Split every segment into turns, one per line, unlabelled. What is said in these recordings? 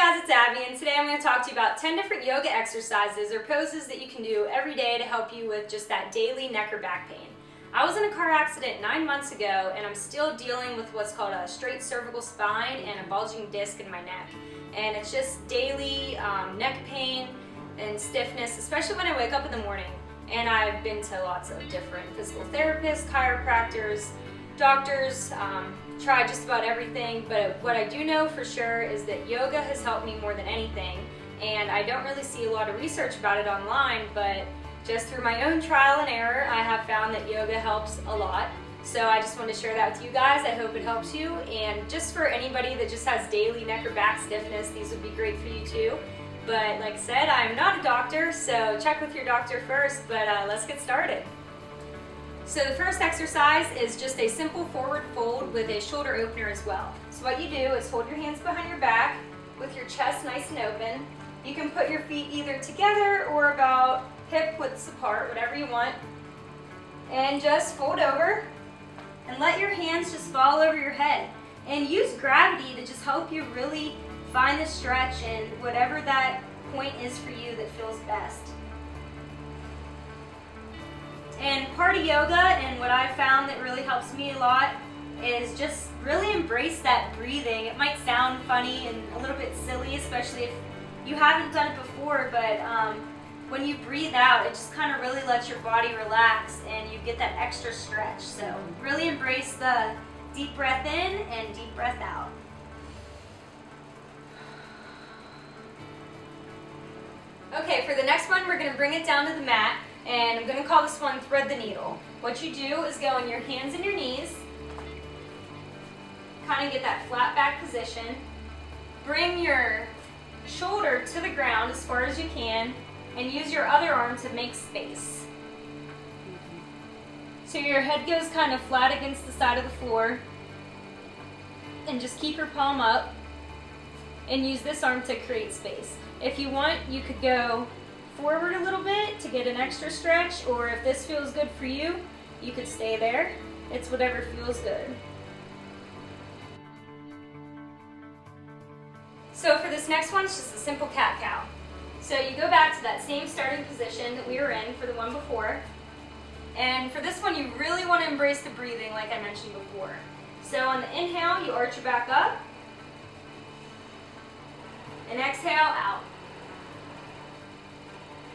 guys, it's Abby, and today I'm going to talk to you about 10 different yoga exercises or poses that you can do every day to help you with just that daily neck or back pain. I was in a car accident 9 months ago, and I'm still dealing with what's called a straight cervical spine and a bulging disc in my neck. And it's just daily neck pain and stiffness, especially when I wake up in the morning. And I've been to lots of different physical therapists, chiropractors, doctors, tried just about everything, but what I do know for sure is that yoga has helped me more than anything, and I don't really see a lot of research about it online, but just through my own trial and error, I have found that yoga helps a lot. So I just want to share that with you guys. I hope it helps you, and just for anybody that just has daily neck or back stiffness, these would be great for you too. But like I said, I'm not a doctor, so check with your doctor first, but let's get started. So the first exercise is just a simple forward fold with a shoulder opener as well. So what you do is hold your hands behind your back with your chest nice and open. You can put your feet either together or about hip widths apart, whatever you want. And just fold over and let your hands just fall over your head. And use gravity to just help you really find the stretch and whatever that point is for you that feels best. And part of yoga, and what I've found that really helps me a lot, is just really embrace that breathing. It might sound funny and a little bit silly, especially if you haven't done it before, but when you breathe out, it just kind of really lets your body relax and you get that extra stretch. So really embrace the deep breath in and deep breath out. Okay, for the next one, we're going to bring it down to the mat. And I'm going to call this one thread the needle. What you do is go on your hands and your knees, kind of get that flat back position, bring your shoulder to the ground as far as you can, and use your other arm to make space. So your head goes kind of flat against the side of the floor, and just keep your palm up and use this arm to create space. If you want, you could go forward a little bit to get an extra stretch, or if this feels good for you, you could stay there. It's whatever feels good. So for this next one, it's just a simple cat-cow. So you go back to that same starting position that we were in for the one before, and for this one you really want to embrace the breathing like I mentioned before. So on the inhale, you arch your back up, and exhale, out.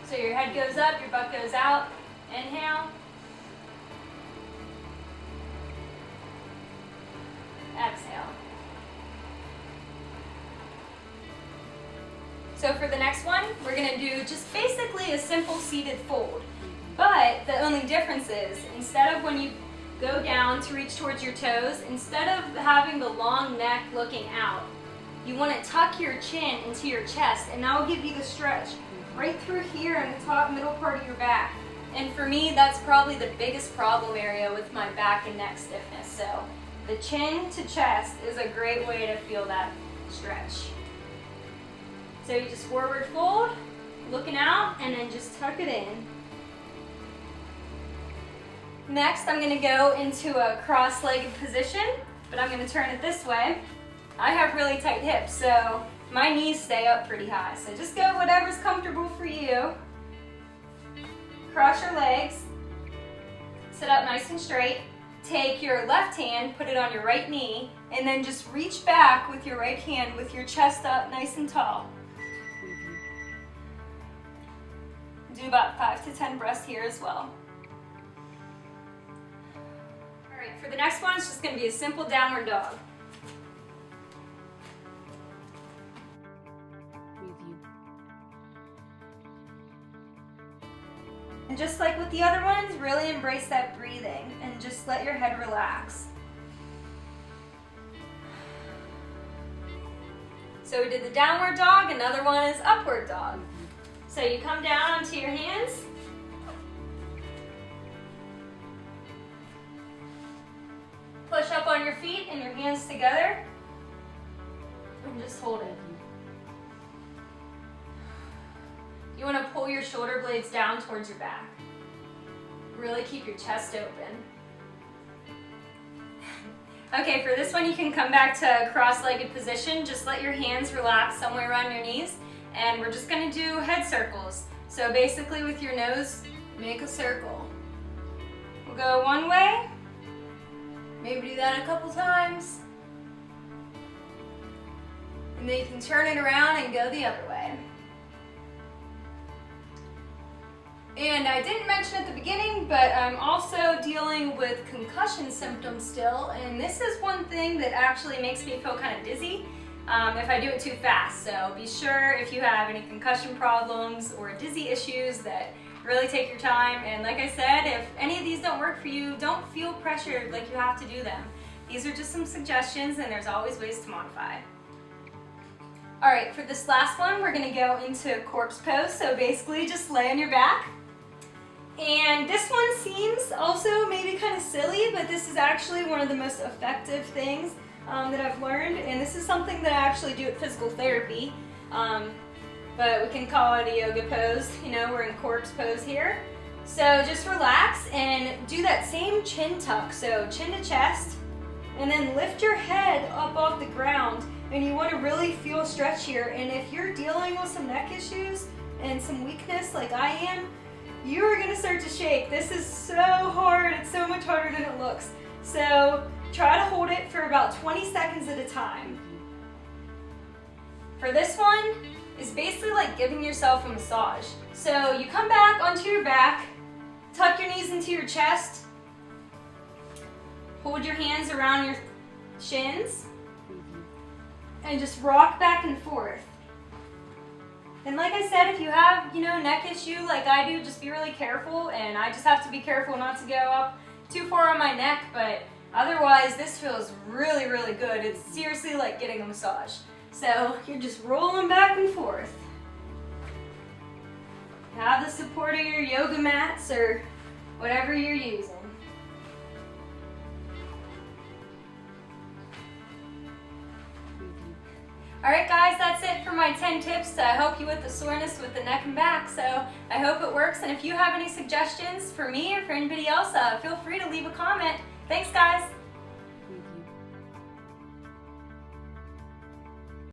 So your head goes up, your butt goes out. Inhale. Exhale. So for the next one, we're going to do just basically a simple seated fold. But the only difference is, instead of when you go down to reach towards your toes, instead of having the long neck looking out, you want to tuck your chin into your chest, and that will give you the stretch right through here in the top middle part of your back. And for me, that's probably the biggest problem area with my back and neck stiffness. So the chin to chest is a great way to feel that stretch. So you just forward fold, looking out, and then just tuck it in. Next, I'm going to go into a cross-legged position, but I'm going to turn it this way. I have really tight hips, so my knees stay up pretty high, so just go whatever's comfortable for you. Cross your legs, sit up nice and straight. Take your left hand, put it on your right knee, and then just reach back with your right hand with your chest up nice and tall. Do about 5 to 10 breaths here as well. Alright, for the next one, it's just going to be a simple downward dog. And just like with the other ones, really embrace that breathing and just let your head relax. So we did the downward dog, another one is upward dog. So you come down onto your hands. Push up on your feet and your hands together. And just hold it. You want to pull your shoulder blades down towards your back. Really keep your chest open. Okay, for this one you can come back to cross-legged position. Just let your hands relax somewhere around your knees, and we're just gonna do head circles. So basically with your nose, make a circle. We'll go one way, maybe do that a couple times, and then you can turn it around and go the other way. And I didn't mention at the beginning, but I'm also dealing with concussion symptoms still, and this is one thing that actually makes me feel kind of dizzy if I do it too fast. So be sure if you have any concussion problems or dizzy issues that really take your time. And like I said, if any of these don't work for you, don't feel pressured like you have to do them. These are just some suggestions, and there's always ways to modify. All right, for this last one, we're gonna go into corpse pose. So basically just lay on your back. And this one seems also maybe kind of silly, but this is actually one of the most effective things that I've learned. And this is something that I actually do at physical therapy. But we can call it a yoga pose. You know, we're in corpse pose here. So just relax and do that same chin tuck. So chin to chest, and then lift your head up off the ground. And you want to really feel stretch here. And if you're dealing with some neck issues and some weakness like I am, you are going to start to shake. This is so hard. It's so much harder than it looks. So try to hold it for about 20 seconds at a time. For this one, it's basically like giving yourself a massage. So you come back onto your back, tuck your knees into your chest, hold your hands around your shins, and just rock back and forth. And like I said, if you have, neck issue like I do, just be really careful. And I just have to be careful not to go up too far on my neck, but otherwise this feels really, really good. It's seriously like getting a massage. So you're just rolling back and forth. Have the support of your yoga mats or whatever you're using. Alright guys, that's it for my 10 tips to help you with the soreness with the neck and back. So I hope it works, and if you have any suggestions for me or for anybody else, feel free to leave a comment. Thanks guys!